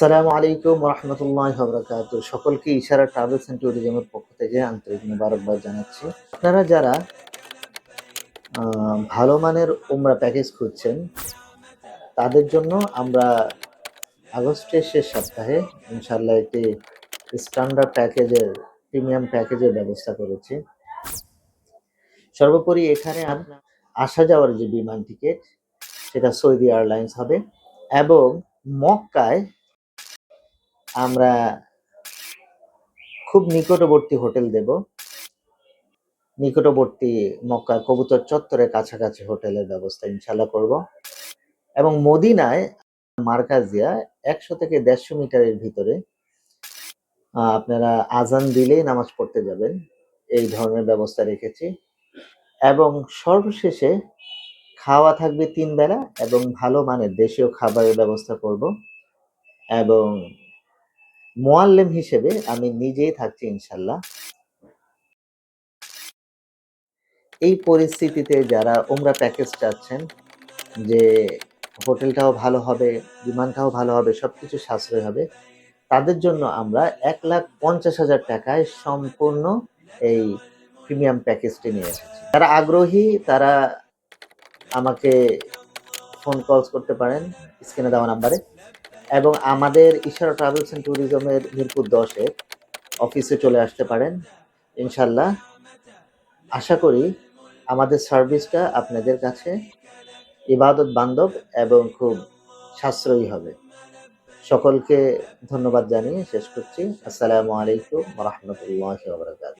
আসসালামু আলাইকুম রহমতুল্লাহ বরকাত। সকলকে ইশারা ট্রাভেলস এন্ড ট্যুরিজমের পক্ষ থেকে আন্তরিক মোবারকবাদ জানাচ্ছি। আপনারা যারা ভালো মানের উমরা প্যাকেজ খুঁজছেন তাদের জন্য আমরা আগস্টের শেষ সপ্তাহে ইনশাল্লাহ একটি স্ট্যান্ডার্ড প্যাকেজের প্রিমিয়াম প্যাকেজের ব্যবস্থা করেছি। সর্বোপরি এখানে আসা যাওয়ার যে বিমান টিকিট সেটা সৌদি এয়ারলাইন্স হবে এবং মক্কায় আমরা খুব নিকটবর্তী হোটেল দেব। নিকটবর্তী মক্কার কবুতর চত্বরের কাছাকাছি হোটেলের ব্যবস্থা ইনশাল্লাহ করব এবং মদিনায় মার্কাজিয়া 100 থেকে 150 মিটারের ভিতরে আপনারা আজান দিলেই নামাজ পড়তে যাবেন, এই ধরনের ব্যবস্থা রেখেছি। এবং সর্বশেষে খাওয়া থাকবে 3 বেলা এবং ভালো মানের দেশীয় খাবারের ব্যবস্থা করব এবং মুআল্লিম হিসেবে আমি নিজেই থাকছি ইনশাল্লাহ। এই পরিস্থিতিতে যারা উমরা প্যাকেজ চাচ্ছেন যে হোটেলটাও ভালো হবে, বিমানটাও ভালো হবে, সবকিছু সাশ্রয় হবে, তাদের জন্য আমরা 1,50,000 টাকায় সম্পূর্ণ এই প্রিমিয়াম প্যাকেজটি নিয়ে এসেছি। যারা আগ্রহী তারা আমাকে ফোন কলস করতে পারেন স্ক্রিনে দেওয়া নাম্বারে এবং আমাদের ইশারা ট্রাভেলস এন্ড ট্যুরিজমের মিরপুর 10-এ অফিসে চলে আসতে পারেন ইনশাল্লাহ। আশা করি আমাদের সার্ভিসটা আপনাদের কাছে ইবাদত বান্ধব এবং খুব সাশ্রয়ী হবে। সকলকে ধন্যবাদ জানিয়ে শেষ করছি। আসসালামু আলাইকুম ওয়া রাহমাতুল্লাহি ওয়া বারাকাতুহু।